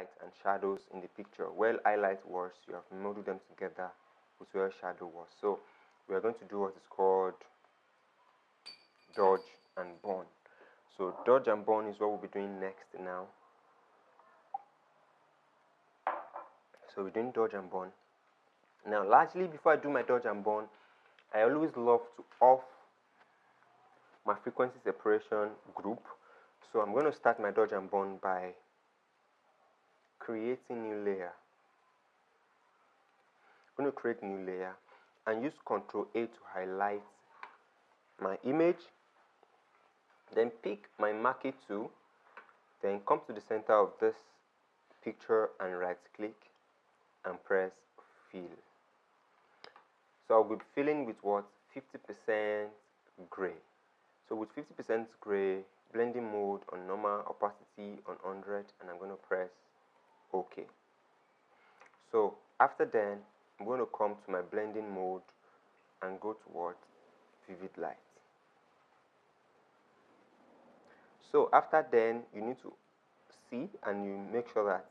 highlight and shadows in the picture. Where highlight was, you have modeled them together with where shadow was. So we are going to do what is called dodge and burn. So dodge and burn is what we'll be doing next now. So we're doing dodge and burn. Now, largely before I do my dodge and burn, I always love to off my frequency separation group. So I'm going to start my dodge and burn by creating new layer. I'm going to create new layer and use Ctrl A to highlight my image. Then pick my marquee tool. Then come to the center of this picture and right click and press fill. So I'll be filling with what? 50% gray. So with 50% gray, blending mode on normal, opacity on 100, and I'm going to press OK. So after then, I'm going to come to my blending mode and go towards vivid light. So after then, you need to see and you make sure that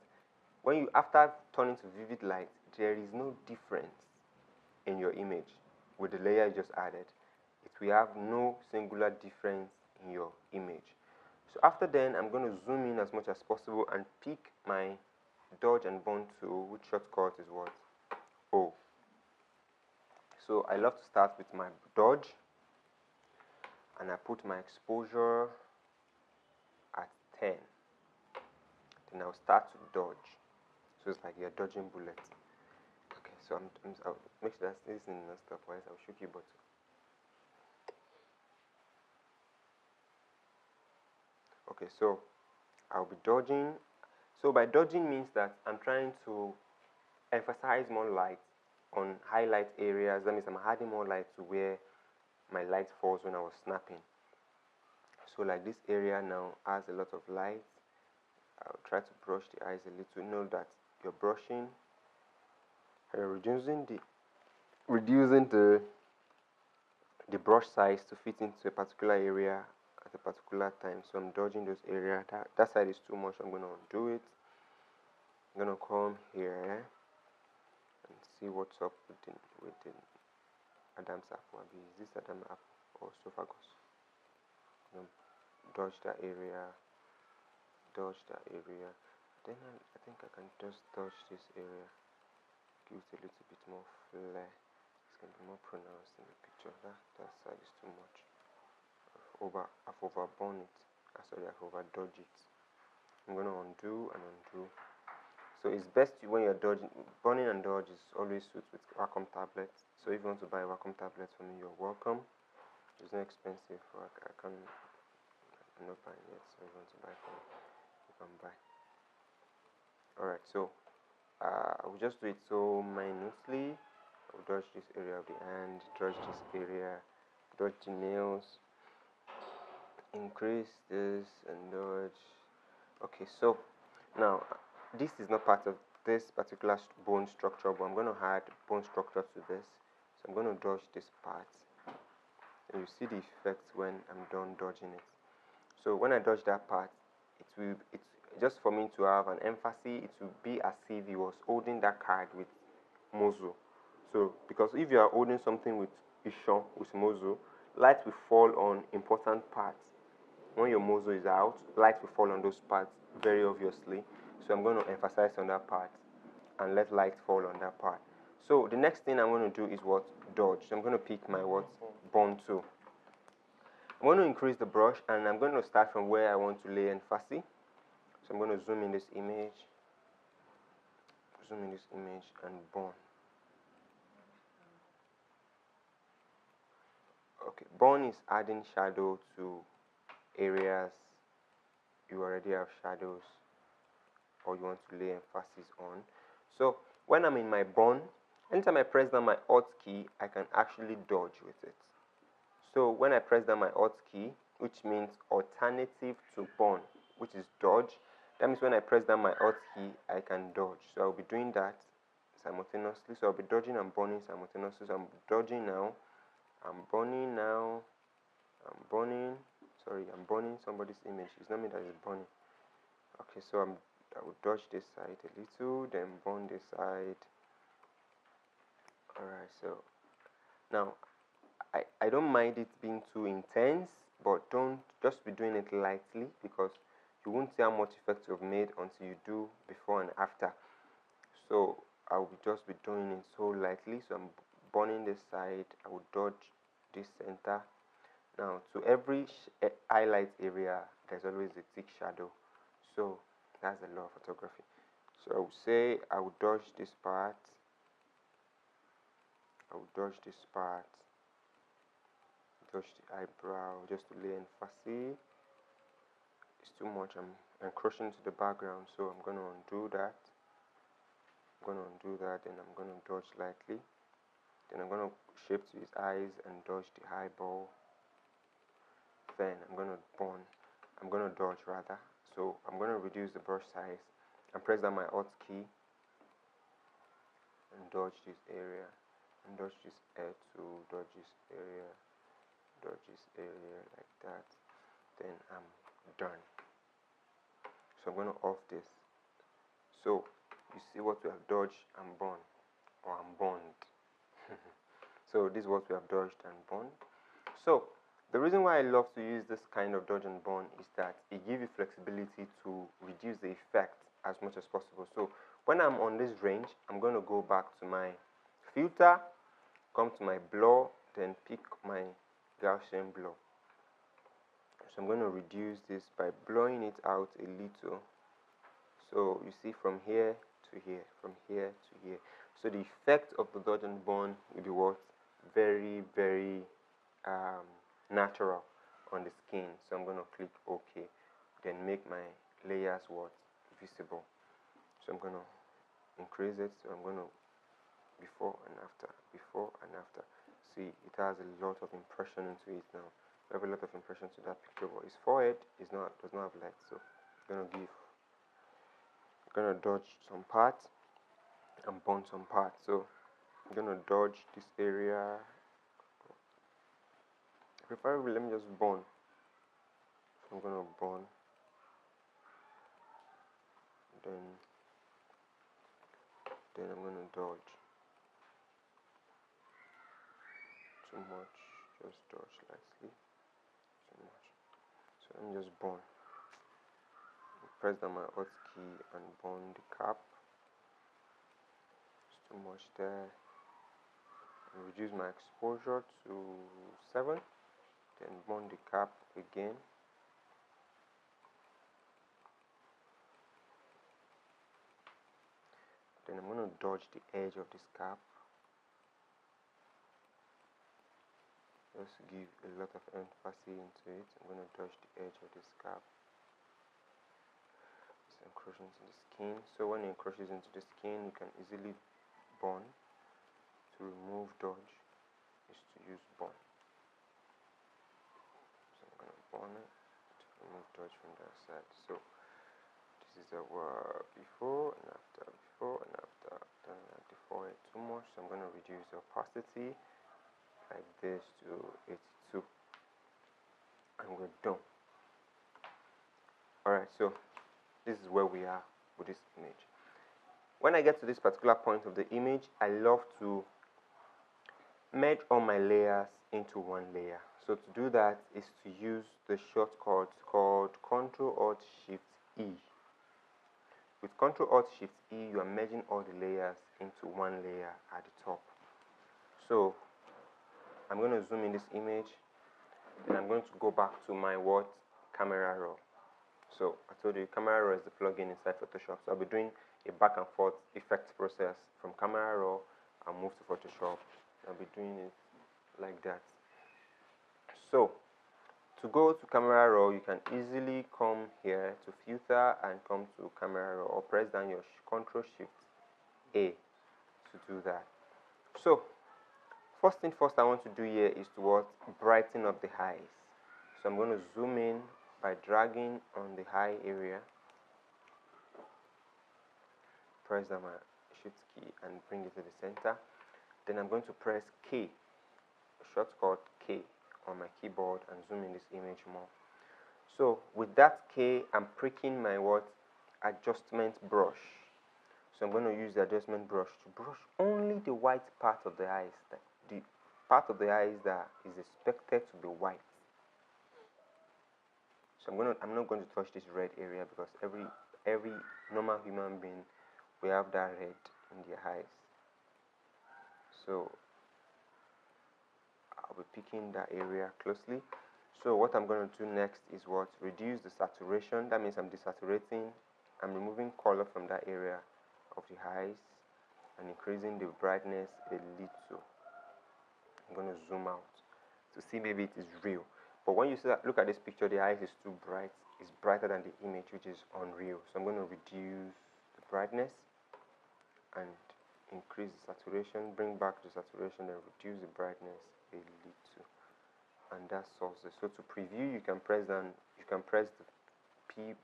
when you, after turning to vivid light, there is no difference in your image with the layer you just added. It will have no singular difference in your image. So after then, I'm going to zoom in as much as possible and pick my dodge and burn tool, which shortcut is what? O. So I love to start with my dodge and I put my exposure at 10. Then I'll start to dodge. So it's like you're dodging bullets. Okay, so I'll make sure that this is not stop, otherwise I'll shoot you button. Okay, so I'll be dodging. So by dodging means that I'm trying to emphasize more light on highlight areas. That means I'm adding more light to where my light falls when I was snapping. So like this area now has a lot of light. I'll try to brush the eyes a little. Know that you're brushing and you're reducing the brush size to fit into a particular area at a particular time. So I'm dodging those areas. That side is too much. I'm going to undo it. I'm going to come here and see what's up with the Adam's apple. Is this Adam's apple or Sophagus? I'm going to dodge that area. Then I think I can just dodge this area. Give it a little bit more flair. It's going to be more pronounced in the picture. That side is too much. I've overdone it. Sorry, I've overdodged it. I'm going to undo and undo. So it's best when you're dodging. Burning and dodge is always suits with Wacom tablets. So if you want to buy Wacom tablets from me, you're welcome. It's not expensive. I'm not buying yet. So if you want to buy from me, you can buy. Alright, so I will just do it so minutely. I will dodge this area of the hand, dodge this area, dodge the nails, increase this and dodge. Okay, so now this is not part of this particular bone structure, but I'm going to add bone structure to this. So I'm going to dodge this part. And you see the effect when I'm done dodging it. So when I dodge that part, it's just for me to have an emphasis. It will be as if he was holding that card with muzzle. So because if you are holding something with Hsl, with muzzle, light will fall on important parts. When your muzzle is out, light will fall on those parts very obviously. So I'm going to emphasize on that part and let light fall on that part. So the next thing I'm going to do is what? Dodge. So I'm going to pick my what? Burn tool. I'm going to increase the brush and I'm going to start from where I want to lay emphasis. So I'm going to zoom in this image and burn. Okay, burn is adding shadow to areas you already have shadows or you want to lay emphasis on. So when I'm in my burn, anytime I press down my Alt key, I can actually dodge with it. So when I press down my Alt key, which means alternative to burn, which is dodge, that means when I press down my Alt key, I can dodge. So I'll be doing that simultaneously. So I'll be dodging and burning simultaneously. So I'm dodging now. I'm burning now. I'm burning. Sorry, I'm burning somebody's image. It's not me that is burning. Okay, so I'm I will dodge this side a little, then burn this side. Alright, so now I don't mind it being too intense, but don't just be doing it lightly, because you won't see how much effect you've made until you do before and after. So I will just be doing it so lightly. So I'm burning this side, I will dodge this center. Now to every highlight area there's always a thick shadow, so that's the law of photography. So I would say I will dodge this part, I will dodge this part, dodge the eyebrow just to lay emphasis. It's too much, I'm encroaching to the background, so I'm going to undo that. I'm going to undo that, and I'm going to dodge lightly. Then I'm going to shape to his eyes and dodge the eyeball. Then I'm going to burn, I'm going to dodge rather. So I'm going to reduce the brush size and press down my Alt key and dodge this area, and dodge this air too, dodge this area, dodge this area, like that. Then I'm done. So I'm going to off this. So you see what we have dodged and burned, or I'm burned. So this is what we have dodged and burned. So the reason why I love to use this kind of dodge and burn is that it gives you flexibility to reduce the effect as much as possible. So when I'm on this range, I'm going to go back to my filter, come to my blur, then pick my Gaussian blur. So I'm going to reduce this by blowing it out a little. So you see from here to here, from here to here. So the effect of the dodge and burn will be what? Very, very natural on the skin. So I'm going to click OK, then make my layers what? Visible. So I'm going to increase it. So I'm going to before and after, before and after. See, it has a lot of impression into it now. We have a lot of impression to that picture, but his forehead does not have light. So I'm gonna dodge some parts and burn some parts. So I'm gonna dodge this area. Preferably, let me just burn. So I'm gonna burn. Then I'm gonna dodge. Too much, just dodge slightly. Too much. So let me just burn. Press down my Alt key and burn the cap. It's too much there. And reduce my exposure to 7. Then burn the cap again. Then I'm going to dodge the edge of this cap. Just give a lot of emphasis into it. I'm going to dodge the edge of this cap. It's encroaching into the skin. So when it encroaches into the skin, you can easily burn. To remove dodge is to use burn. So I'm going to burn it to remove dodge from that side. So this is our before and after, before and after. Don't like the forehead too much, so I'm going to reduce the opacity like this to 82, and we're done. Alright, so this is where we are with this image. When I get to this particular point of the image, I love to merge all my layers into one layer. So to do that is to use the shortcut called Ctrl-Alt-Shift-E. With Ctrl-Alt-Shift-E, you are merging all the layers into one layer at the top. So I'm going to zoom in this image, and I'm going to go back to my camera raw. So I told you camera raw is the plugin inside Photoshop. So I'll be doing a back and forth effect process from camera raw and move to Photoshop. I'll be doing it like that. So to go to camera raw, you can easily come here to filter and come to camera raw, or press down your Ctrl-Shift-A to do that. So first thing first I want to do here is to brighten up the eyes. So I'm going to zoom in by dragging on the eye area, press down my Shift key and bring it to the center. Then I'm going to press K, shortcut K on my keyboard, and zoom in this image more. So with that K, I'm pricking my adjustment brush. So I'm going to use the adjustment brush to brush only the white part of the eyes, the part of the eyes that is expected to be white. So I'm not going to touch this red area, because every normal human being will have that red in their eyes. So I'll be picking that area closely. So what I'm going to do next is what? Reduce the saturation. That means I'm desaturating. I'm removing color from that area of the eyes and increasing the brightness a little. I'm going to zoom out to see maybe it is real. But when you look at this picture, the eyes is too bright. It's brighter than the image, which is unreal. So I'm going to reduce the brightness and increase the saturation, bring back the saturation, and reduce the brightness a little. And that solves it. So to preview, you can press the P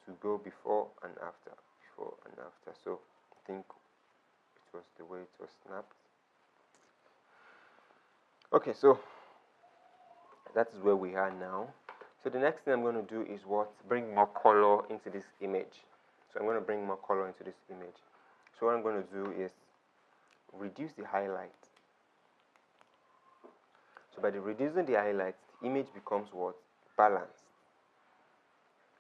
to go before and after. So I think it was the way it was snapped. Okay, so that is where we are now. So the next thing I'm going to do is what? Bring more color into this image. So I'm going to bring more color into this image. So what I'm going to do is reduce the highlight. So by reducing the highlights, the image becomes what? Balanced.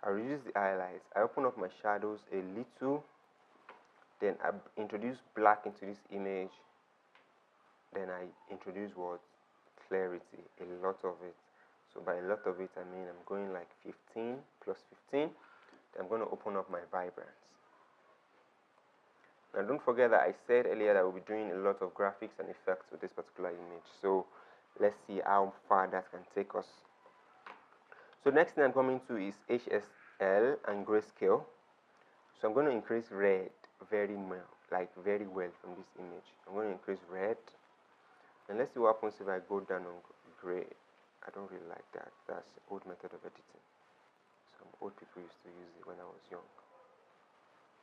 I reduce the highlights. I open up my shadows a little. Then I introduce black into this image. Then I introduce what? Clarity. A lot of it. So by a lot of it, I mean I'm going like 15 plus 15. Then I'm going to open up my Vibrance. Now don't forget that I said earlier that we'll be doing a lot of graphics and effects with this particular image. So let's see how far that can take us. So next thing I'm coming to is Hsl and Grayscale. So I'm going to increase red very well from this image. I'm going to increase red. And let's see what happens if I go down on gray. I don't really like that. That's the old method of editing. Some old people used to use it when I was young.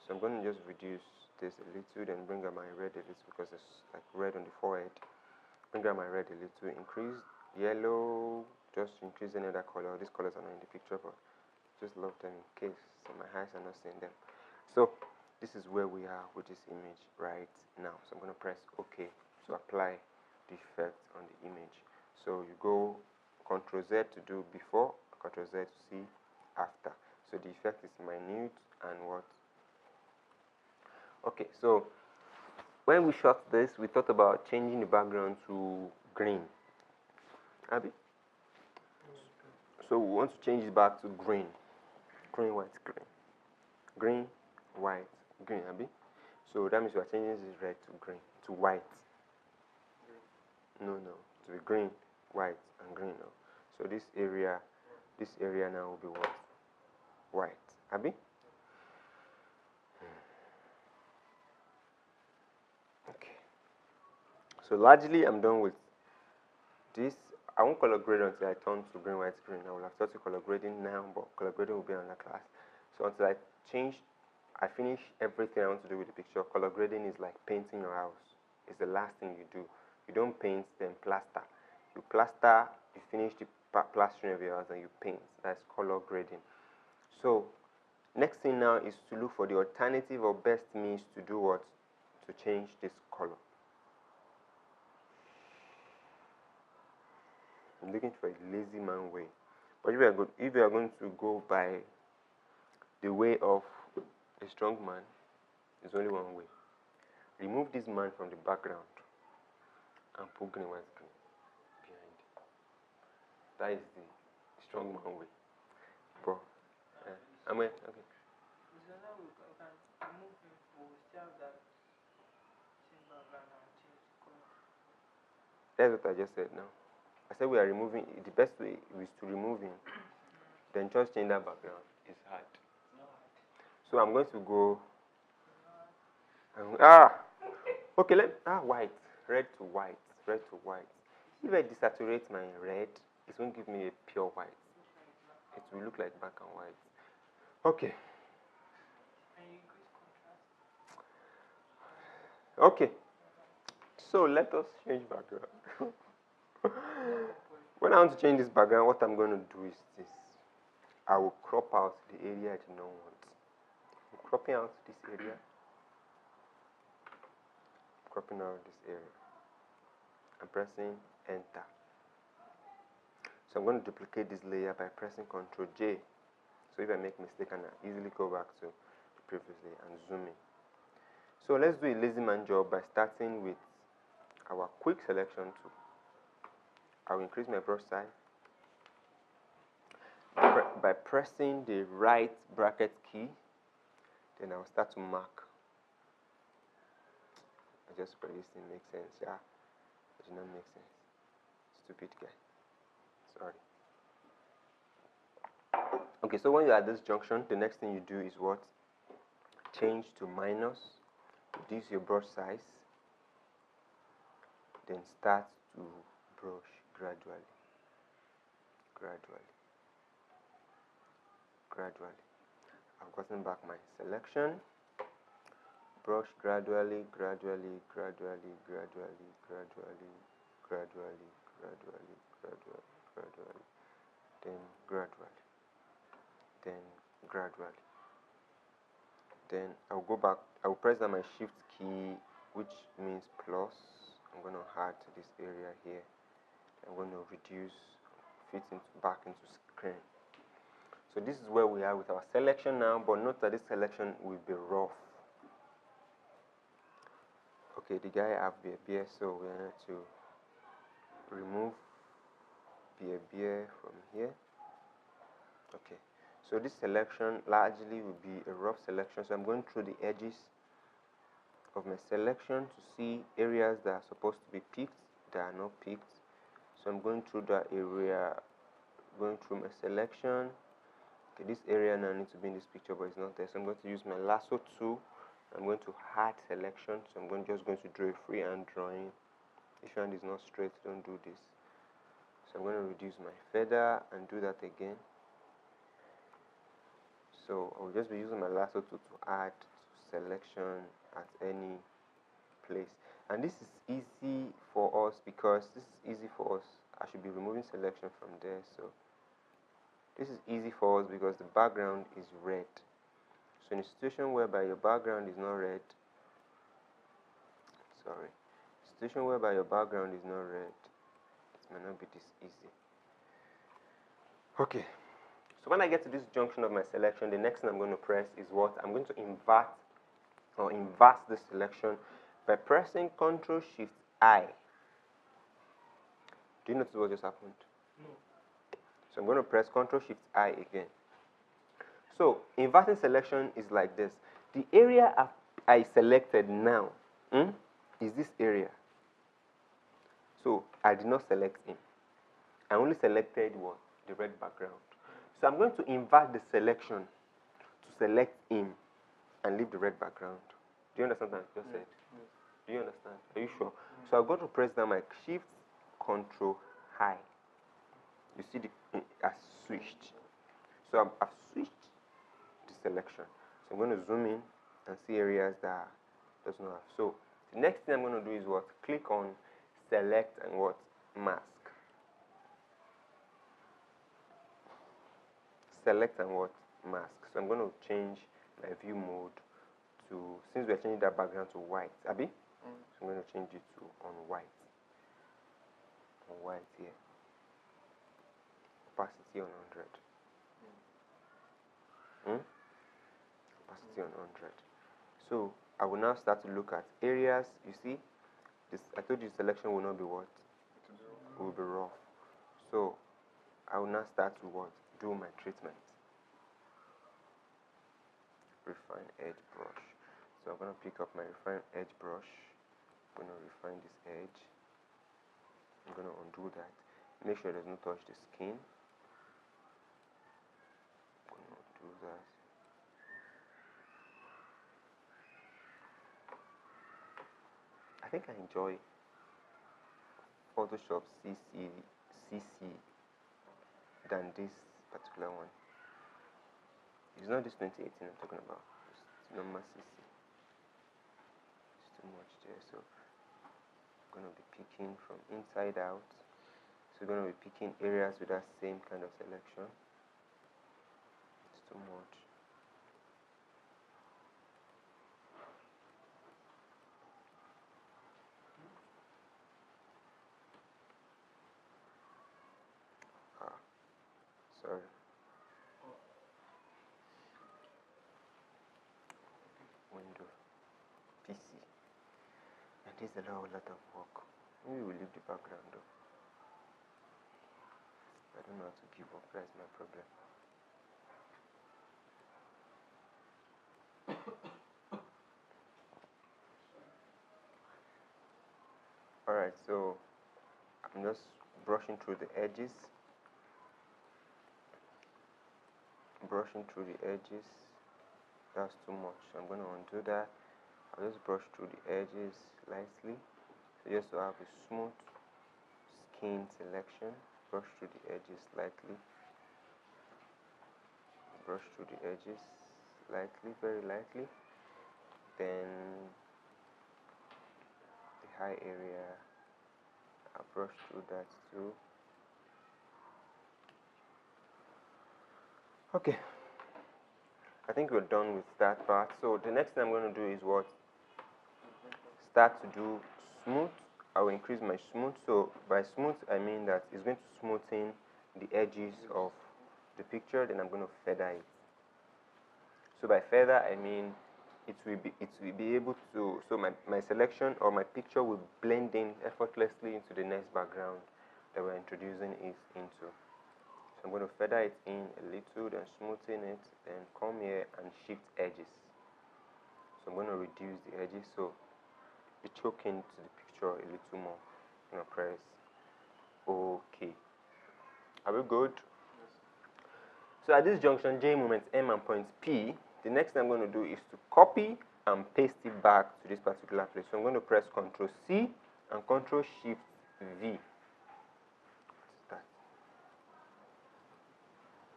So I'm going to just reduce this a little, then bring up my red a little, because it's like red on the forehead. Bring up my red a little, increase yellow, just increase another color. These colors are not in the picture, but just love them in case so my eyes are not seeing them. So this is where we are with this image right now. So I'm going to press OK to apply the effect on the image. So you go Ctrl Z to do before, Ctrl Z to see after. So the effect is minute and what? Okay, so when we shot this, we thought about changing the background to green. Abby? So we want to change it back to green. Green, white, green. Green, white, green, Abby? So that means we are changing this red to green, to white. No, to be green, white, and green now. So this area now will be what? White. Abby? Okay. So largely I'm done with this. I won't color grade until I turn to green, white, green. I will have started color grading now, but color grading will be on the class. So until I finish everything I want to do with the picture. Color grading is like painting your house. It's the last thing you do. You don't paint, then plaster. You plaster, you finish the plastering of your house, and you paint. That's color grading. So next thing now is to look for the alternative or best means to do what? To change this color. I'm looking for a lazy man way. But if you are going to go by the way of a strong man, there's only one way. Remove this man from the background and put green, white, green behind. That is the strong man way. Bro, I'm okay. That's what I just said now. I said we are removing, the best way is to remove him. Then just change that background. It's hard. So I'm going to go. Okay, white. Red to white. Red to white. If I desaturate my red, it won't give me a pure white. It will look like black and white. Okay. Okay. So let us change background. When I want to change this background, what I'm going to do is this. I will crop out the area I do not want. I'm cropping out this area. Cropping out this area. I'm pressing enter. So I'm going to duplicate this layer by pressing Ctrl J. So if I make a mistake, I can easily go back to the previous layer and zoom in. So let's do a lazy man job by starting with our quick selection tool. I will increase my brush size by pressing the right bracket key. Then I will start to mark. I just pray this thing makes sense. Yeah, it did not make sense. Stupid guy. Sorry. Okay, so when you're at this junction, the next thing you do is what? Change to minus, reduce your brush size, then start to brush gradually. I've gotten back my selection. Brush gradually, then gradually. Then I'll go back. I'll press down my shift key, which means plus. I'm going to add to this area here. I'm going to reduce, fit back into screen. So this is where we are with our selection now, but note that this selection will be rough. Okay, the guy have beer, so we have to remove beer from here. Okay, so this selection largely will be a rough selection, so I'm going through the edges of my selection to see areas that are supposed to be picked that are not picked. So I'm going through that area, going through my selection. Okay, this area now needs to be in this picture, but it's not there, so I'm going to use my lasso tool. I'm going to hard selection, so I'm just going to draw a freehand drawing. If your hand is not straight, don't do this. So I'm going to reduce my feather and do that again. So I'll just be using my lasso tool to add selection at any place. And this is easy for us because this is easy for us. I should be removing selection from there. So this is easy for us because the background is red. So in a situation whereby your background is not red, it might not be this easy. Okay, so when I get to this junction of my selection, the next thing I'm going to press is what? I'm going to invert the selection by pressing Ctrl Shift I. Do you notice what just happened? No. So I'm going to press Ctrl Shift I again. So inverting selection is like this. The area I selected now is this area. So I did not select him. I only selected what? The red background. So I'm going to invert the selection to select him and leave the red background. Do you understand what I just said? Yes. Do you understand? Are you sure? So I'm going to press down my Shift, Ctrl, I. You see I switched. So I've switched the selection. So I'm going to zoom in and see areas that does not have. So the next thing I'm going to do is what? Click on select and what? Mask. Select and what? Mask. So I'm going to change my view mode to, since we're changing that background to white, Abby? So I'm going to change it to on white. On white here. Opacity on 100. Opacity on 100. So I will now start to look at areas. You see, this, I told you selection will not be what? It will be rough. So I will now start to what? Do my treatment. Refine edge brush. So I'm going to pick up my refine edge brush. I'm going to refine this edge. I'm going to undo that. Make sure it does not touch the skin. I'm going to undo that. I think I enjoy Photoshop CC than this particular one. It's not this 2018 I'm talking about. It's normal CC. It's too much there, so I'm going to be picking from inside out. So we're going to be picking areas with that same kind of selection. Sorry. Window. PC. And this is a lot of work. Maybe we'll leave the background though. I don't know how to give up, that's my problem. Alright, so I'm just brushing through the edges. Brushing through the edges. That's too much. So I'm going to undo that. I'll just brush through the edges lightly. So just to have a smooth skin selection. Brush through the edges lightly. Brush through the edges lightly, very lightly. Then the high area, I'll brush through that too. Okay, I think we're done with that part. So the next thing I'm going to do is what? Start to do smooth. I will increase my smooth. So by smooth, I mean that it's going to smoothen the edges of the picture. Then I'm going to feather it. So by feather, I mean it will be able to. So my selection or my picture will blend in effortlessly into the next background that we're introducing it into. So I'm going to feather it in a little, then smoothen it, then come here and shift edges. So I'm going to reduce the edges so be choking to the picture a little more. I'm going to press OK. Are we good? Yes. So at this junction, J moments M and points P, the next thing I'm going to do is to copy and paste it back to this particular place. So I'm going to press Ctrl C and Ctrl Shift V.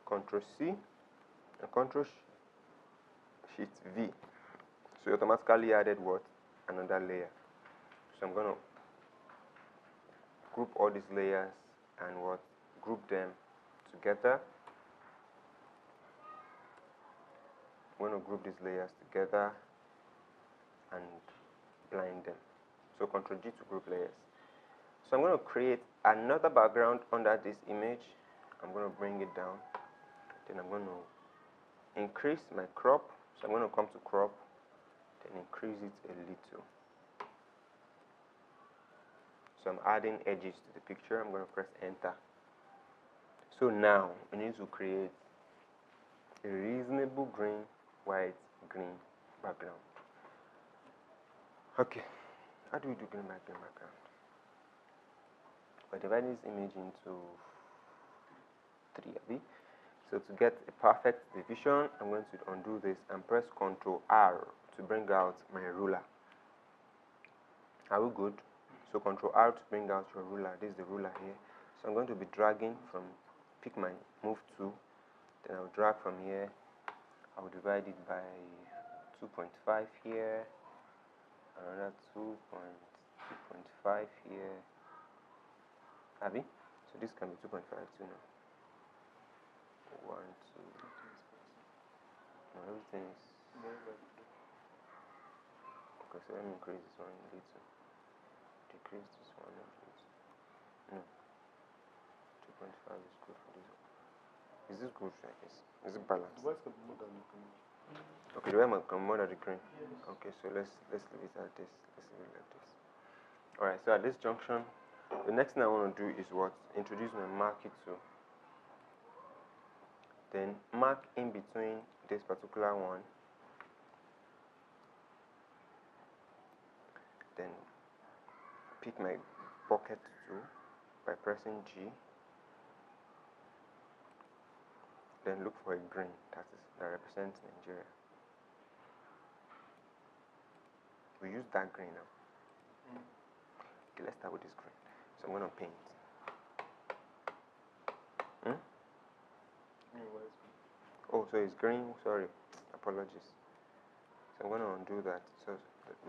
Ctrl C and Ctrl Shift V. So you automatically added what? Another layer. So I'm going to group all these layers and what? Group them together. I'm going to group these layers together and blind them. So Ctrl G to group layers. So I'm going to create another background under this image. I'm going to bring it down. Then I'm going to increase my crop. So I'm going to come to crop, then increase it a little. So I'm adding edges to the picture. I'm going to press enter. So now we need to create a reasonable green, white, green background. Okay, how do we do green background? I divide this image into 3. So to get a perfect division, I'm going to undo this and press Ctrl R to bring out my ruler. Are we good? So Ctrl R to bring out your ruler. This is the ruler here. So I'm going to be dragging from, pick my move to, then I'll drag from here. I'll divide it by 2.5 here, another 2.5 here. Have you? So this can be 2.5 too now. 1, 2. No, everything is. Okay, so let me increase this one a little. Decrease this one a little. No. 2.5 is good for this one. Is this good? I guess. Is it balanced? The white can be more than the green. Okay, the white can be more than the green. Yes. Okay, so let's leave it at this. Let's leave it like this. Alright, so at this junction, the next thing I want to do is what? Introduce my marquee tool. Then mark in between this particular one. Then pick my bucket tool by pressing G. Then look for a green that represents Nigeria. We use that green now. Okay, let's start with this green. So I'm going to paint. Oh, so it's green. Sorry, apologies. So I'm going to undo that. So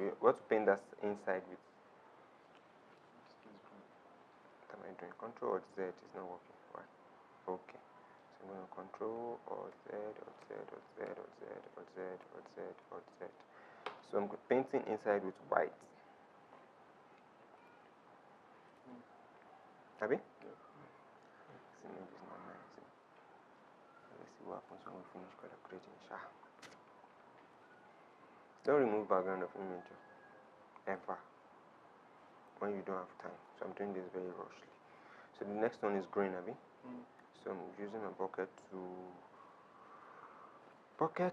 we want to paint that inside with. What am I doing? Control or Z is not working. Why? Okay. So I'm going to Control or Z or Z or Z or Z or Z or Z or Z. So I'm painting inside with white. Happy? Yeah. This image is not nice. what happens when we finish color grading. Don't remove background of image ever when you don't have time. So I'm doing this very rushly. So the next one is grain, Abby. So I'm using a bucket to grain.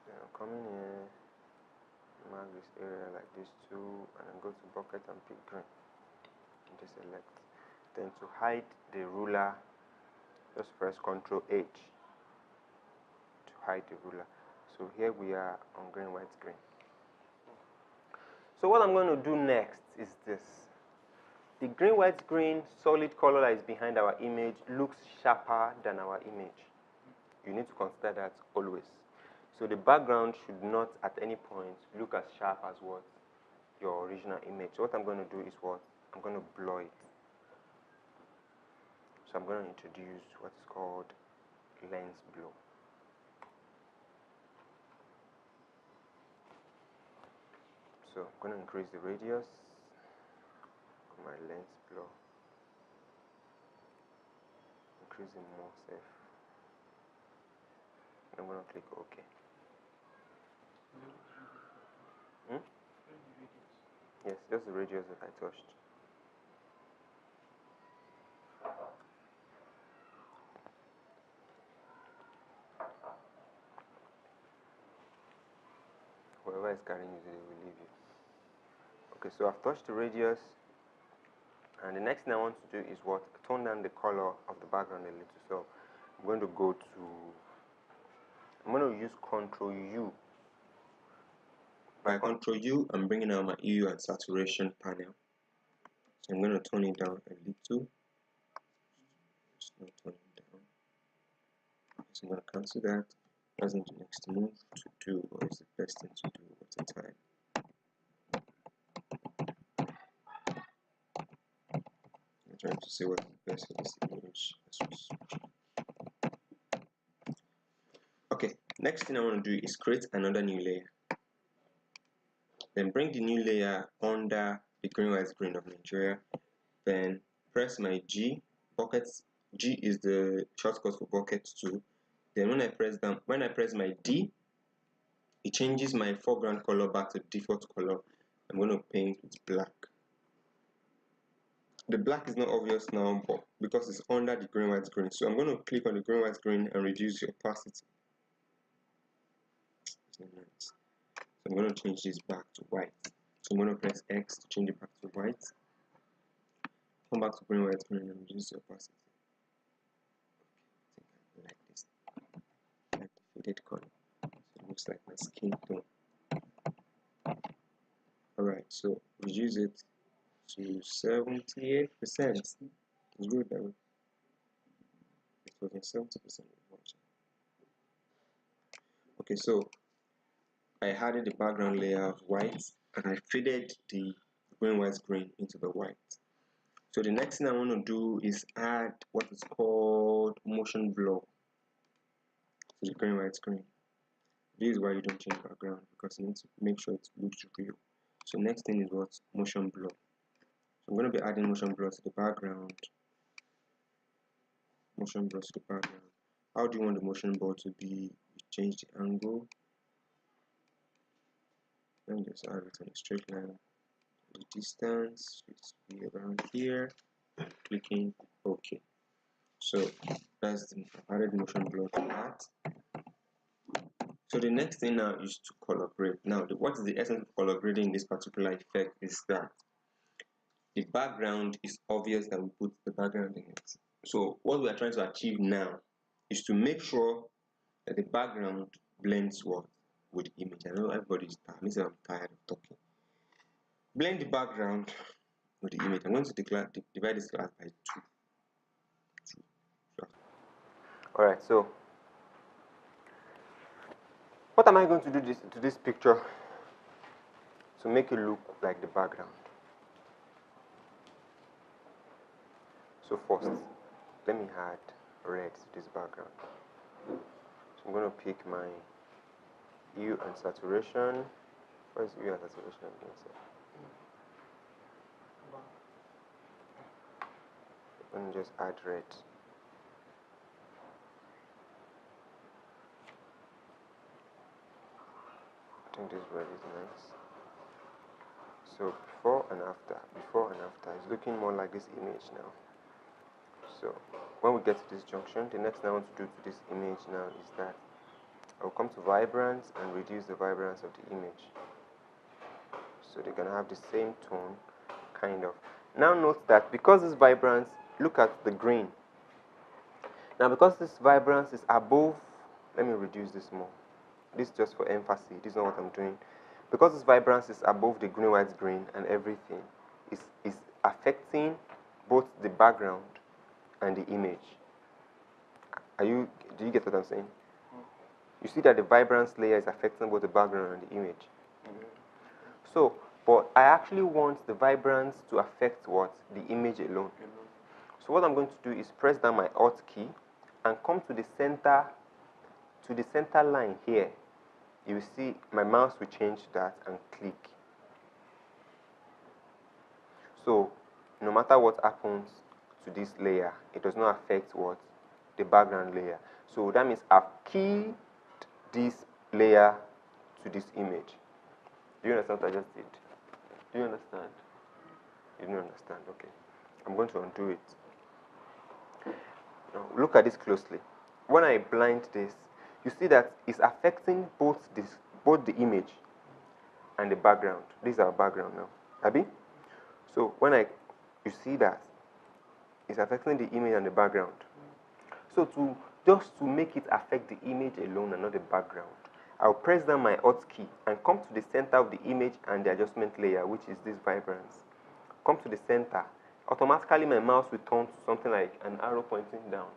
Then I'm coming here, mark this area like this too, and then go to bucket and pick grain. And just select. Then to hide the ruler, just press Ctrl H to hide the ruler. So here we are on green, white, green. So what I'm going to do next is this. The green, white, green solid color that is behind our image looks sharper than our image. You need to consider that always. So the background should not at any point look as sharp as what your original image. So what I'm going to do is what? I'm going to blur it. So I'm going to introduce what is called lens blur. So I'm going to increase the radius of my lens blur. Increasing more safe. I'm going to click OK. Yes, just the radius that I touched. Whoever is carrying you, they will leave you. Okay, so I've touched the radius, and the next thing I want to do is what? Tone down the color of the background a little. So I'm going to use Ctrl U. By Ctrl U, I'm bringing out my hue and saturation panel. So I'm going to tone it down a little. Just going to tone it down. So I'm going to cancel that. That's the next move to do, or is the best thing to do at the time. I'm trying to see what the best for this image. Okay, next thing I want to do is create another new layer. Then bring the new layer under the green, white, green of Nigeria. Then press my G. Buckets. G is the shortcut for bucket 2. Then when I press my D, it changes my foreground color back to default color. I'm going to paint with black. The black is not obvious now, but because it's under the green, white, green. So I'm going to click on the green, white, green and reduce the opacity. So I'm going to change this back to white. So I'm going to press X to change it back to white. Come back to green, white, green and reduce the opacity. I like this. I like the faded color. So it looks like my skin tone. Alright, so reduce it to 78%. It's good that it was in 70%. Okay, so I added the background layer of white and I faded the green, white, green into the white. So the next thing I want to do is add what is called motion blur to the green, white, green. This is why you don't change background, because you need to make sure it looks real. So next thing is what? Motion blur. So I'm going to be adding motion blur to the background. Motion blur to the background. How do you want the motion blur to be? You change the angle. And just add it on a straight line. The distance should be around here. Clicking OK. So that's the added motion blur to that. So the next thing now is to color grade. Now, what is the essence of color grading in this particular effect is that the background is obvious that we put the background in it. So what we are trying to achieve now is to make sure that the background blends what with the image. I know everybody's tired. Listen, I'm tired of talking. Blend the background with the image. I'm going to divide this class by 2. Alright, so what am I going to do to this picture to make it look like the background? So first, let me add red to this background. So I'm going to pick my hue and saturation. What is hue and saturation again? going to just add red. I think this red is nice. So before and after, it's looking more like this image now. So when we get to this junction, the next thing I want to do to this image now is that I'll come to Vibrance and reduce the vibrance of the image. So they're going to have the same tone, kind of. Now note that because this Vibrance, look at the green. Now because this Vibrance is above, let me reduce this more. This is just for emphasis, this is not what I'm doing. Because this Vibrance is above the green, white, green and everything, is affecting both the background and the image. Do you get what I'm saying? You see that the Vibrance layer is affecting both the background and the image. So, but I actually want the Vibrance to affect what? The image alone. So what I'm going to do is press down my Alt key and come to the center line here. You will see my mouse will change that and click. So no matter what happens to this layer, it does not affect what? The background layer. So that means I've keyed this layer to this image. Do you understand what I just did? Do you understand? You don't understand, okay. I'm going to undo it. Now look at this closely. When I blind this, you see that it's affecting both the image and the background. This is our background now. Abi? So when you see that it's affecting the image and the background. So just to make it affect the image alone and not the background, I'll press down my Alt key and come to the center of the image and the adjustment layer, which is this Vibrance. Come to the center. Automatically my mouse will turn to something like an arrow pointing down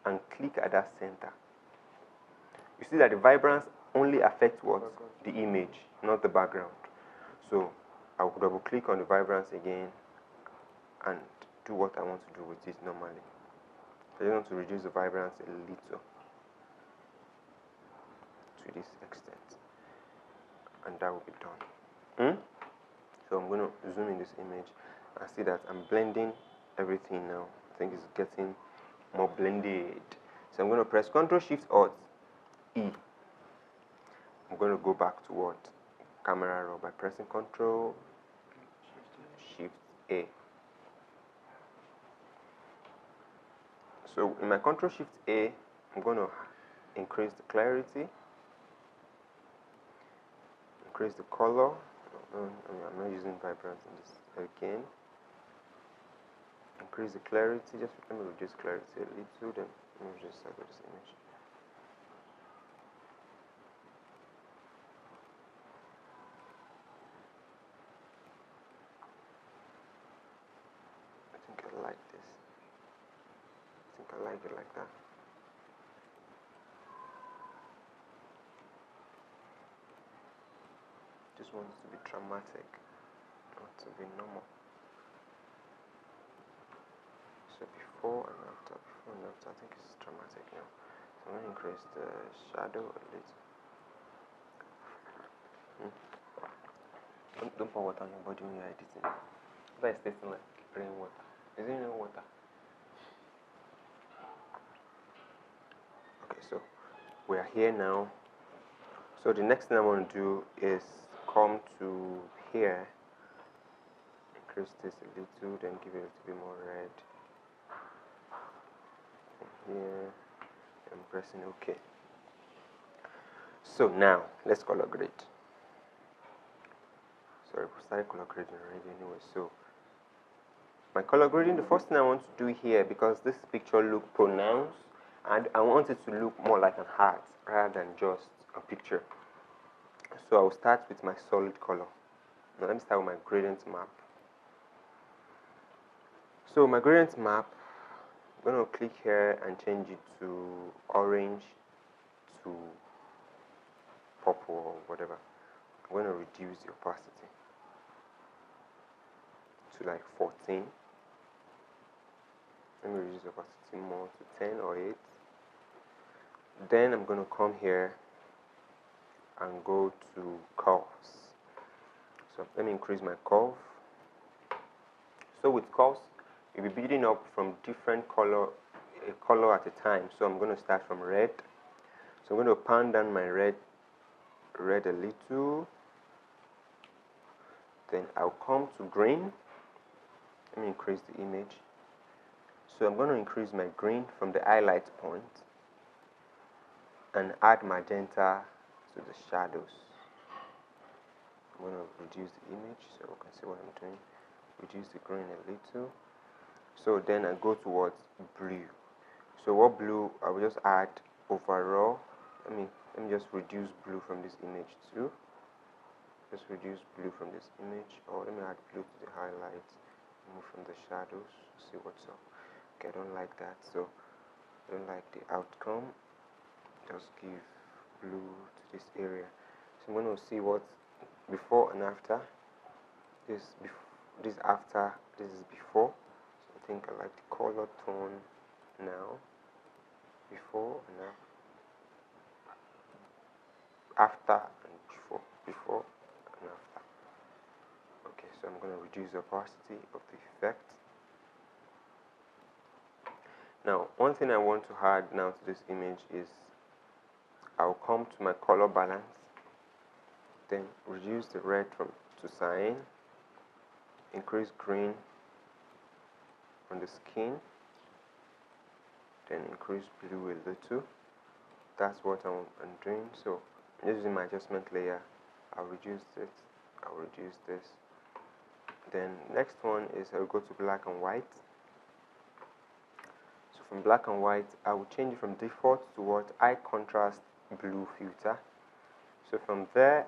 and click at that center. You see that the Vibrance only affects what? The image, not the background. So I'll double click on the Vibrance again and do what I want to do with it normally. I just want to reduce the Vibrance a little to this extent, and that will be done. So I'm going to zoom in this image and see that I'm blending everything now. I think it's getting more blended. So I'm going to press Ctrl Shift Alt E. I'm going to go back to what? Camera raw by pressing Ctrl Shift A. So in my Ctrl Shift A, I'm going to increase the clarity, increase the color. I'm not using Vibrance in this again. Increase the clarity. Just let me reduce clarity a little. Then let me just circle this image. I think I like this. I think I like it like that. Just want it to be dramatic, not to be normal. So before and after, I think it's dramatic now. So I'm going to increase the shadow a little. Don't pour water on your body when you're editing. That is tasting like rainwater. Is it rainwater? Okay, so we are here now. So the next thing I want to do is come to here, increase this a little, then give it a little bit more red. And here, I'm pressing OK. So now, let's color grade. Sorry, we started color grading already anyway. So my color grading, the first thing I want to do here, because this picture looks pronounced, and I want it to look more like an heart rather than just a picture. So I'll start with my solid color. Now let me start with my gradient map. So my gradient map, I'm going to click here and change it to orange to purple or whatever. I'm going to reduce the opacity to like 14. Let me reduce the opacity more to 10 or 8. Then I'm going to come here and go to curves. So let me increase my curve. So with curves, you'll be building up from different color, a color at a time. So I'm going to start from red. So I'm going to pan down my red a little. Then I'll come to green. Let me increase the image. So I'm going to increase my green from the highlight point and add magenta to the shadows. I'm going to reduce the image so you can see what I'm doing. Reduce the green a little. So then I go towards blue. So what blue? I will just add overall. Let me just reduce blue from this image too. Just reduce blue from this image, or let me add blue to the highlights. Move from the shadows. See what's up. Okay, I don't like that, so I don't like the outcome. Just give blue to this area. So I'm going to see what's before and after. This after, this is before. So I think I like the color tone now. Before and after and before and after. Okay, so I'm going to reduce the opacity of the effect. Now, one thing I want to add now to this image is I'll come to my color balance, then reduce the red to cyan, increase green on the skin, then increase blue a little. That's what I'm doing. So using my adjustment layer, I'll reduce this, I'll reduce this. Then next one is I'll go to black and white. So from black and white, I will change it from default to what high contrast blue filter. So from there,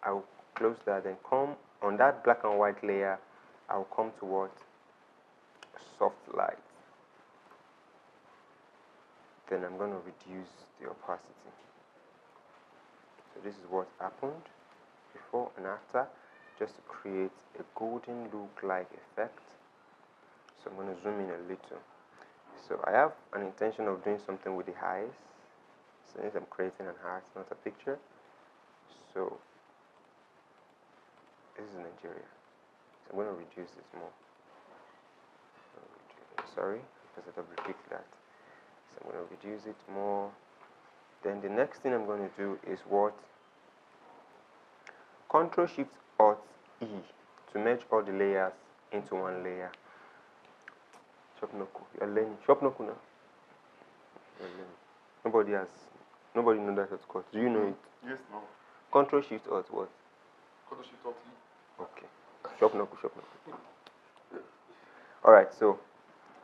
I'll close that, then come on that black and white layer, I'll come to what soft light. Then I'm going to reduce the opacity. So this is what happened before and after, just to create a golden look-like effect. So I'm going to zoom in a little. So I have an intention of doing something with the eyes, since I'm creating an art, not a picture. So this is Nigeria. So I'm going to reduce this more. Sorry, because I double clicked that. So I'm going to reduce it more. Then the next thing I'm going to do is what? Ctrl Shift Alt E to merge all the layers into one layer. Shopnoku, you're learning. Shopnoku now. You're learning. Nobody knows that shortcut. Do you know it? Yes, no. Ctrl Shift Alt what? Ctrl Shift Alt E. Okay. Shopnoku. Alright, so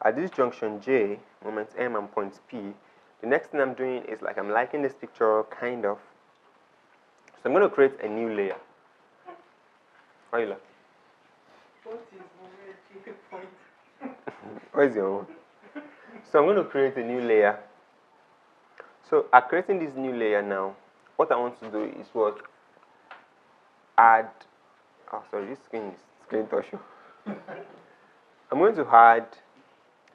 at this junction J, moment M and point P, the next thing I'm doing is like I'm liking this picture, kind of. So I'm going to create a new layer. Why are you laughing? What is the point? Where's your own? So I'm going to create a new layer. So at creating this new layer now, what I want to do is what? Add. Oh, sorry, this screen touch. I'm going to add.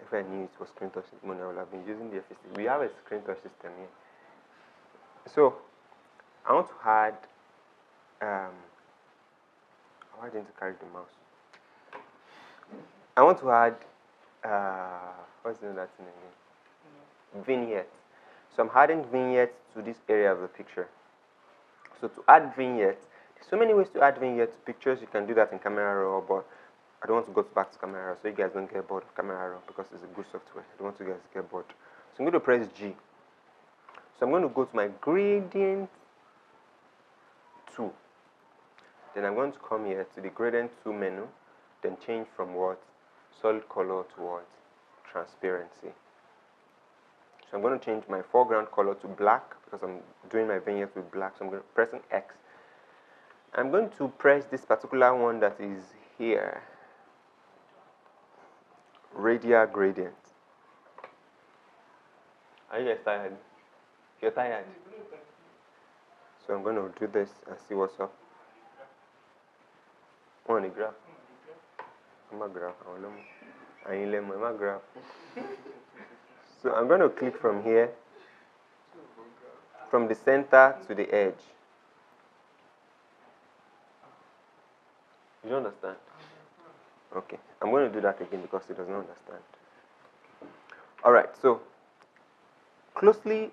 If I knew it was screen touch system, I would have been using the FSC. We have a screen touch system here. So I want to add. Why didn't I carry the mouse? I want to add. What's the name of that thing again? Vignette. So I'm adding vignette to this area of the picture. So to add vignette, there's so many ways to add vignette to pictures. You can do that in Camera Raw, but I don't want to go back to Camera Raw, so you guys don't get bored of Camera Raw because it's a good software. I don't want you guys to get bored. So I'm going to press G. So I'm going to go to my Gradient 2. Then I'm going to come here to the Gradient 2 menu, then change from what? Solid color to what? Transparency. So I'm going to change my foreground color to black because I'm doing my vignette with black. So I'm going to press X. I'm going to press this particular one that is here. Radial Gradient. Are you guys tired? You're tired? So I'm going to do this and see what's up. On the graph. I'm a graph. I'm a graph. So I'm going to click from here, from the center to the edge. You don't understand? Okay, I'm going to do that again because it does not understand. Alright, so closely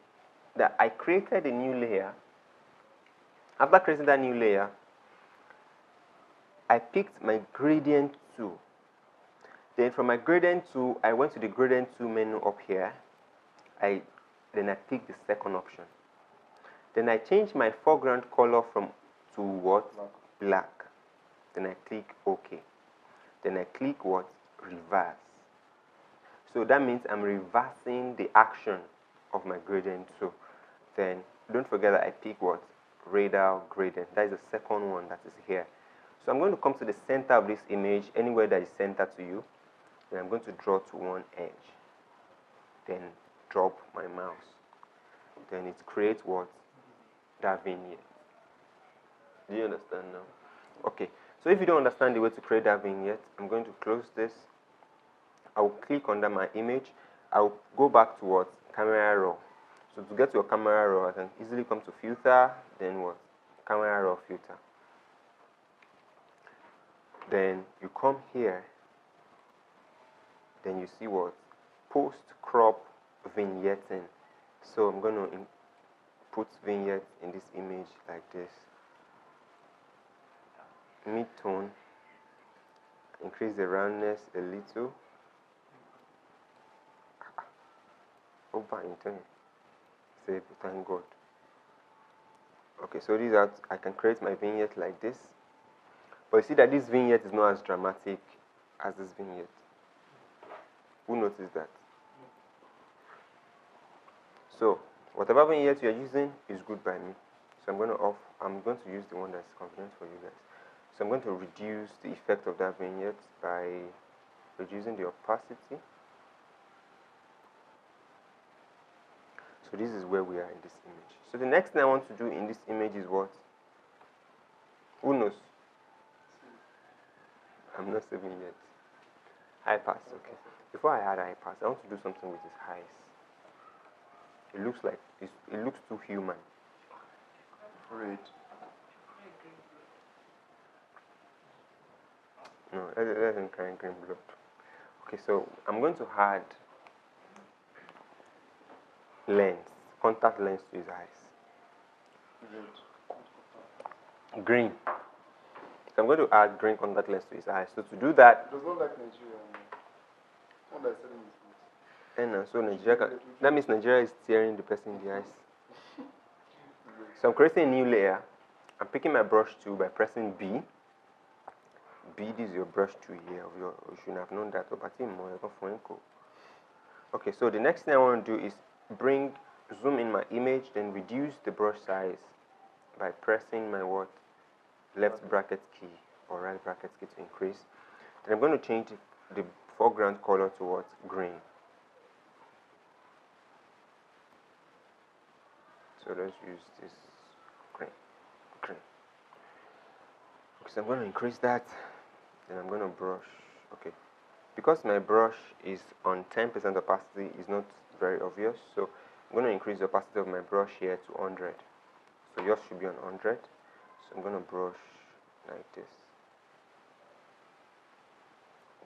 that I created a new layer. After creating that new layer, I picked my gradient tool. Then from my gradient tool, I went to the gradient tool menu up here. Then I picked the second option. Then I changed my foreground color to what? Black. Then I click OK. Then I click what? Reverse. So that means I'm reversing the action of my gradient tool. Then don't forget that I pick what? Radial Gradient. That is the second one that is here. So I'm going to come to the center of this image, anywhere that is center to you. Then I'm going to draw to one edge. Then drop my mouse. Then it creates what? That vignette. Do you understand now? Okay. So if you don't understand the way to create that vignette, I'm going to close this. I'll click under my image. I'll go back to what? Camera raw. So to get to your camera raw, I can easily come to filter, then what? Camera raw filter. Then you come here. Then you see what? Post crop vignetting. So I'm going to put vignette in this image like this. Mid-tone. Increase the roundness a little. Over in turn. Save, thank God. Okay, so these are, I can create my vignette like this. But you see that this vignette is not as dramatic as this vignette. Who noticed that? So, whatever vignette you are using is good by me. So I'm going to use the one that's convenient for you guys. So I'm going to reduce the effect of that vignette by reducing the opacity. So this is where we are in this image. So the next thing I want to do in this image is what? Who knows? I'm not saving yet. High pass, okay. Before I add high pass, I want to do something with his eyes. It looks like it looks too human. Red. No, let him carry green blood. Okay, so I'm going to add lens, contact lens to his eyes. Red. Green. So I'm going to add green contact lens to his eyes. So to do that, It does not like Nigeria. One that's selling his food. and so Nigeria, that means Nigeria is staring the person in the eyes. So I'm creating a new layer. I'm picking my brush tool by pressing B. B, this is your brush tool here. You should have known that. Okay, so the next thing I want to do is zoom in my image, then reduce the brush size by pressing my what? Left bracket key or right bracket key to increase. Then I'm going to change the foreground color to what? Green. So let's use this green. Okay, so I'm going to increase that. Then I'm going to brush. Okay, because my brush is on 10% opacity, is not very obvious. So I'm going to increase the opacity of my brush here to 100. So yours should be on 100. So I'm going to brush like this.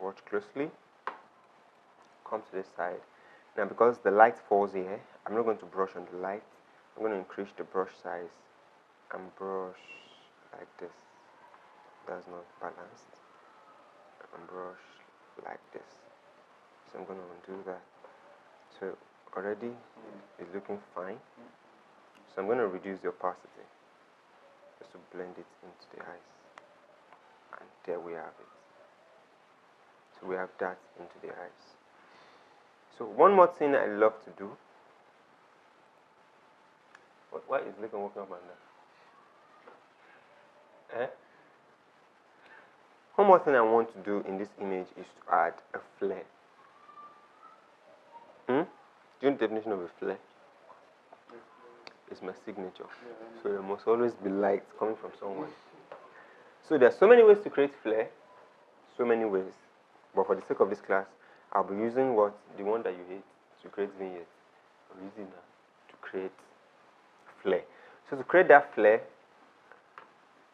Watch closely. Come to this side. Now because the light falls here, I'm not going to brush on the light. I'm going to increase the brush size and brush like this. That's not balanced. And brush like this. So I'm going to undo that. So already it's looking fine. So I'm going to reduce the opacity just to blend it into the eyes. And there we have it. So we have that into the eyes. So one more thing I love to do. Why is Lincoln walking up and down? Eh? One more thing I want to do in this image is to add a flare. Do you know the definition of a flare? It's my signature. So there must always be light coming from somewhere. So there are so many ways to create flare. So many ways. But for the sake of this class, I'll be using the one that you hate to create vignette. I'm using that to create flare. So to create that flare,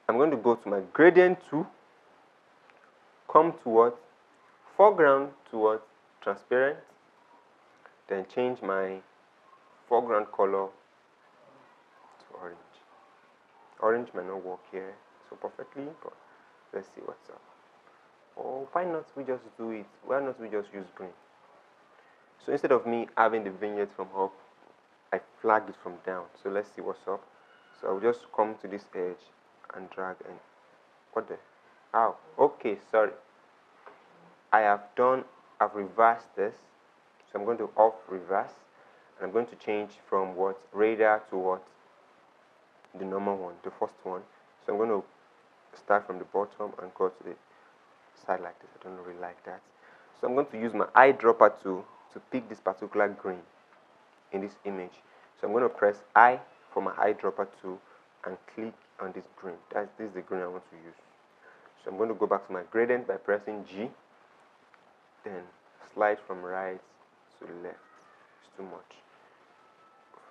I'm going to go to my gradient tool, come to what? foreground to what? Transparent. Then change my foreground color to orange. Orange might not work here so perfectly, but let's see what's up. Or why not we just do it? Why not we just use green? So instead of me having the vignette from up, I flag it from down. So let's see what's up. So I'll just come to this edge and drag and what the? How? Okay, sorry. I've reversed this. So I'm going to off reverse and I'm going to change from what? Radial to what? The normal one, the first one. So I'm going to start from the bottom and go to the side like this. I don't really like that. So I'm going to use my eyedropper tool to pick this particular green in this image. So I'm going to press I for my eyedropper tool and click on this green. This is the green I want to use. So I'm going to go back to my gradient by pressing G, then slide from right to left. It's too much.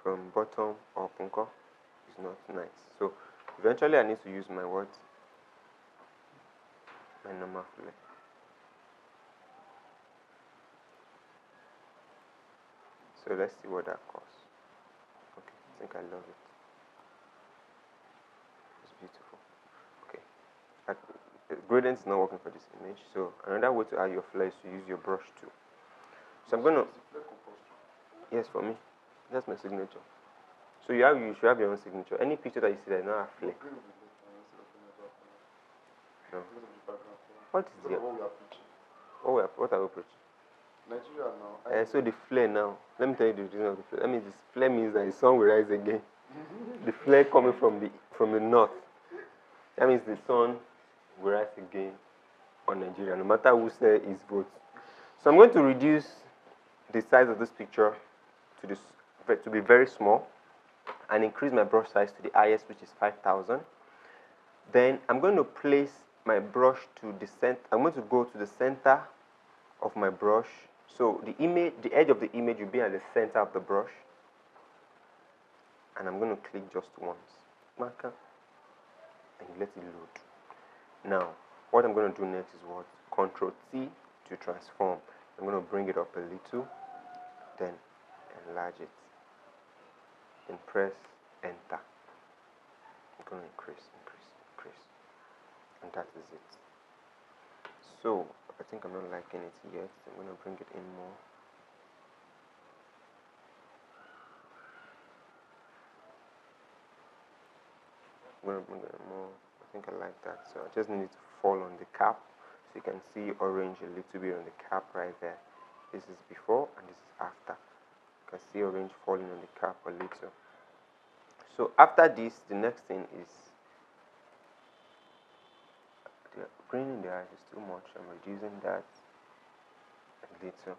From bottom up, it's not nice. So eventually I need to use my what? My normal flare. So let's see what that costs. Okay, I think I love it. It's beautiful. Okay. The gradient is not working for this image, so another way to add your flare is to use your brush tool. So I'm gonna. Yes, for me, that's my signature. So you should have your own signature. Any picture that you see that not have flare. No. What is the? What are we preaching? Nigeria now. So the flare now. Let me tell you the reason of the flare. That means this flare means that the sun will rise again. The flare coming from the north. That means the sun will rise again on Nigeria, no matter who says his vote. So I'm going to reduce the size of this picture to be very small and increase my brush size to the highest, which is 5,000. Then I'm going to place my brush to the center. I'm going to go to the center of my brush. So the edge of the image will be at the center of the brush. And I'm going to click just once. Marker. And let it load. Now, what I'm going to do next is what? Ctrl T to transform. I'm going to bring it up a little. Then enlarge it. Then press Enter. I'm going to increase. And that is it. So, I think I'm not liking it yet. I'm going to bring it in more. I'm going to bring it more. I think I like that. So I just need it to fall on the cap. So you can see orange a little bit on the cap right there. This is before and this is after. You can see orange falling on the cap a little. So after this, the next thing is the green in the eyes is too much. I'm reducing that a little.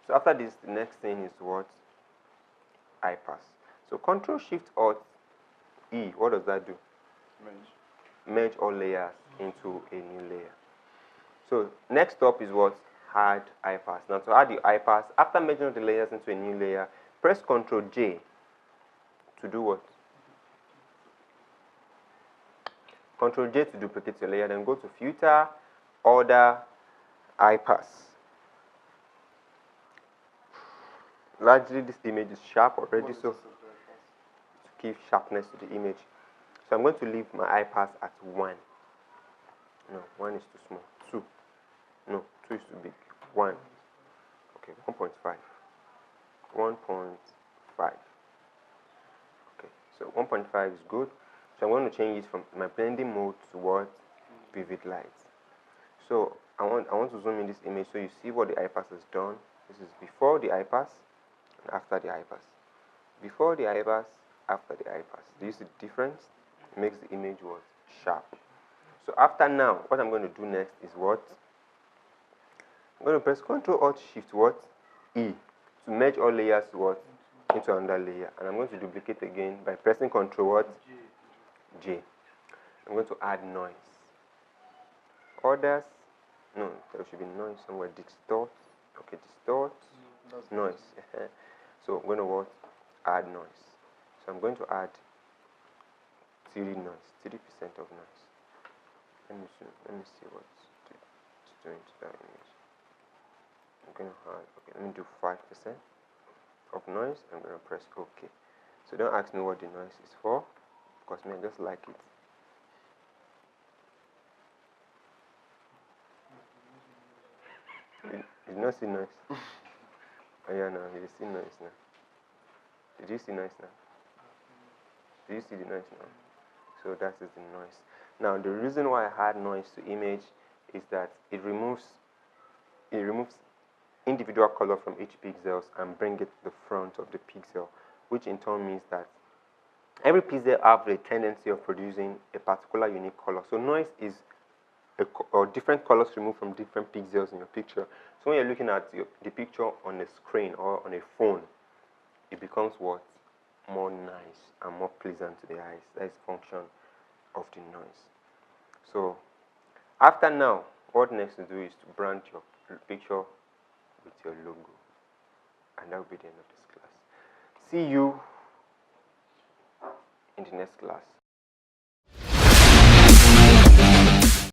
So after this, the next thing is what? Eye pass. So Control Shift Alt E. What does that do? Merge all layers into a new layer. So next up is what? Add eye pass. Now to add the eye pass, after merging all the layers into a new layer, press Ctrl J to do what? Ctrl J to duplicate your layer, then go to Filter, Order, Eye Pass. Largely this image is sharp already, so to give sharpness to the image. So I'm going to leave my eye pass at 1. No, 1 is too small. 2. No, 2 is too big. 1. Okay, 1.5. 1.5. Okay, so 1.5 is good. So I'm going to change it from my blending mode to what? Vivid light. So I want to zoom in this image so you see what the eye pass has done. This is before the eye pass and after the eye pass. Before the eye pass, after the eye pass. Do you see the difference? It makes the image what? Sharp. So after now, what I'm going to do next is what? I'm going to press Ctrl Alt Shift what? E to merge all layers what? Into another layer. And I'm going to duplicate again by pressing Ctrl what? J. I'm going to add noise. Others, no, there should be noise somewhere. Distort. Okay, distort. Noise. So I'm going to what? Add noise. So I'm going to add 30 noise, 30% of noise. Let me see what it's doing to that image. going to add, okay, let me do 5% of noise. I'm going to press OK. So don't ask me what the noise is for, because me, I just like it. You not see noise? Oh yeah, no, you see noise now. Did you see noise now? Do you see the noise now? So that is the noise. Now the reason why I add noise to image is that it removes individual color from each pixels and bring it to the front of the pixel, which in turn means that every pixel have a tendency of producing a particular unique color. So noise is or different colors removed from different pixels in your picture. So when you're looking at the picture on a screen or on a phone, it becomes what? More nice and more pleasant to the eyes. That is the function of the noise. So after now, what next to do is to brand your picture with your logo. And that will be the end of this class. See you in the next class.